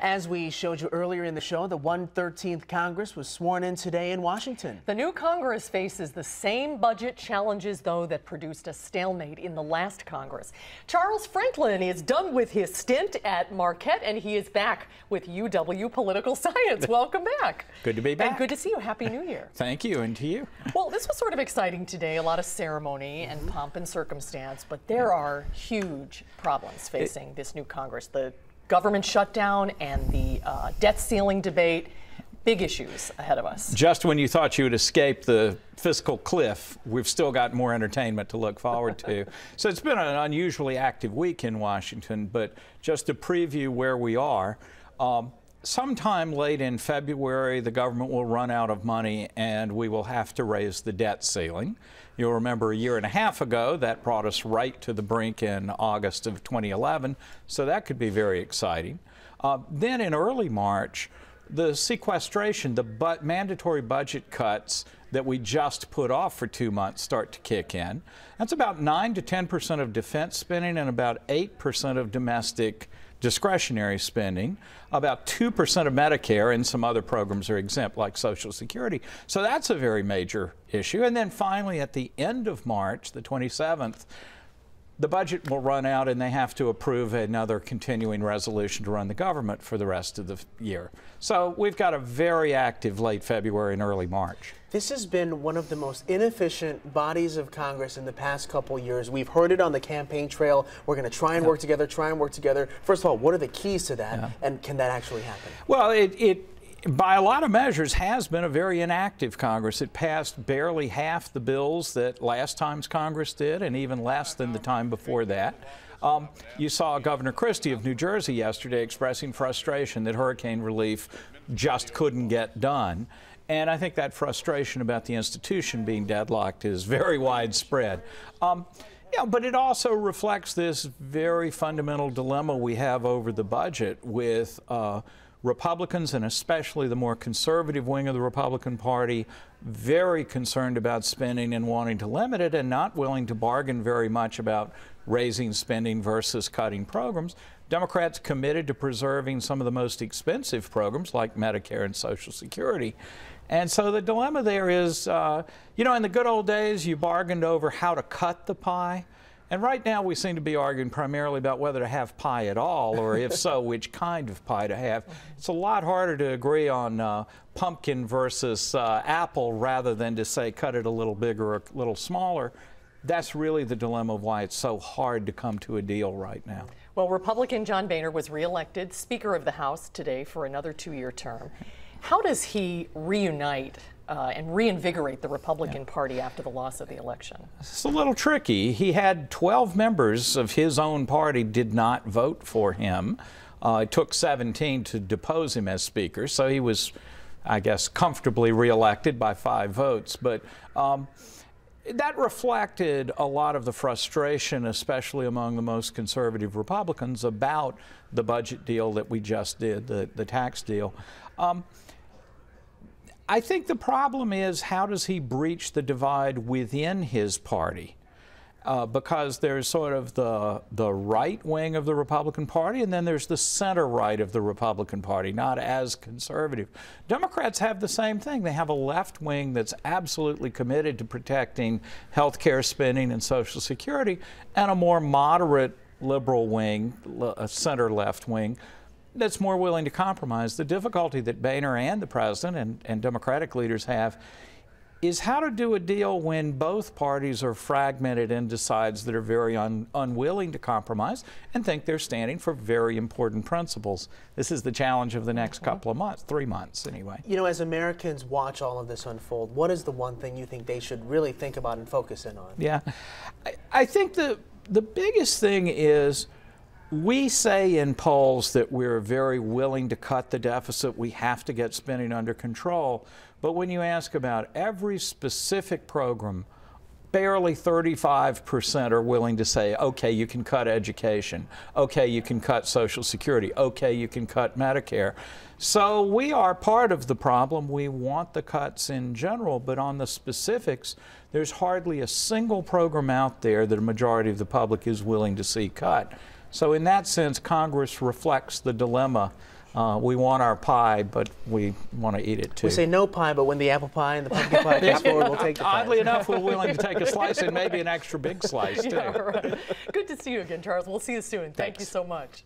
As we showed you earlier in the show, the 113th Congress was sworn in today in Washington. The new Congress faces the same budget challenges, though, that produced a stalemate in the last Congress. Charles Franklin is done with his stint at Marquette, and he is back with UW Political Science. Welcome back. Good to be back. And good to see you. Happy New Year. Thank you, and to you. Well, this was sort of exciting today, a lot of ceremony and pomp and circumstance, but there are huge problems facing this new Congress. The government shutdown and the debt ceiling debate, big issues ahead of us. Just when you thought you would escape the fiscal cliff, we've still got more entertainment to look forward to. So it's been an unusually active week in Washington, but just to preview where we are, sometime late in February, the government will run out of money and we will have to raise the debt ceiling. You'll remember a year and a half ago, that brought us right to the brink in August of 2011, so that could be very exciting. Then in early March, the sequestration, the mandatory budget cuts that we just put off for 2 months start to kick in. That's about 9 to 10% of defense spending and about 8% of domestic discretionary spending. About 2% of Medicare and some other programs are exempt, like Social Security. So that's a very major issue. And then finally, at the end of March, the 27th, the budget will run out and they have to approve another continuing resolution to run the government for the rest of the year. So we've got a very active late February and early March. This has been one of the most inefficient bodies of Congress in the past couple years. We've heard it on the campaign trail. We're going to try and work together, First of all, what are the keys to that, and can that actually happen? Well, it by a lot of measures has been a very inactive Congress. It passed barely half the bills that last time's Congress did, and even less than the time before that. You saw Governor Christie of New Jersey yesterday expressing frustration that hurricane relief just couldn't get done. And I think that frustration about the institution being deadlocked is very widespread. Yeah, but it also reflects this very fundamental dilemma we have over the budget with Republicans, and especially the more conservative wing of the Republican Party, very concerned about spending and wanting to limit it and not willing to bargain very much about raising spending versus cutting programs. Democrats committed to preserving some of the most expensive programs like Medicare and Social Security. And so the dilemma there is, you know, in the good old days, you bargained over how to cut the pie. And right now we seem to be arguing primarily about whether to have pie at all, or if so, which kind of pie to have. It's a lot harder to agree on pumpkin versus apple rather than to say cut it a little bigger or a little smaller. That's really the dilemma of why it's so hard to come to a deal right now. Well, Republican John Boehner was reelected Speaker of the House today for another 2-year term. How does he reunite and reinvigorate the Republican Party after the loss of the election? It's a little tricky. He had 12 members of his own party did not vote for him. It took 17 to depose him as Speaker, so he was, I guess, comfortably reelected by 5 votes. But that reflected a lot of the frustration, especially among the most conservative Republicans, about the budget deal that we just did, the tax deal. I think the problem is, how does he breach the divide within his party? Because there's sort of the right wing of the Republican Party, and then there's the center right of the Republican Party, not as conservative. Democrats have the same thing. They have a left wing that's absolutely committed to protecting health care spending and Social Security, and a more moderate liberal wing, a center left wing, that's more willing to compromise. The difficulty that Boehner and the president and Democratic leaders have is how to do a deal when both parties are fragmented into sides that are very unwilling to compromise and think they're standing for very important principles. This is the challenge of the next couple of months, 3 months anyway. You know, as Americans watch all of this unfold, what is the one thing you think they should really think about and focus in on? Yeah, I think the biggest thing is, we say in polls that we're very willing to cut the deficit, we have to get spending under control, but when you ask about every specific program, barely 35% are willing to say, okay, you can cut education, okay, you can cut Social Security, okay, you can cut Medicare. So we are part of the problem. We want the cuts in general, but on the specifics, there's hardly a single program out there that a majority of the public is willing to see cut. So in that sense, Congress reflects the dilemma We want our pie, but we want to eat it too. We say no pie, but when the apple pie and the pumpkin pie comes forward, we'll take the pie. Oddly enough, we're willing to take a slice and maybe an extra big slice too. Yeah, right. Good to see you again, Charles. We'll see you soon. Thank you so much.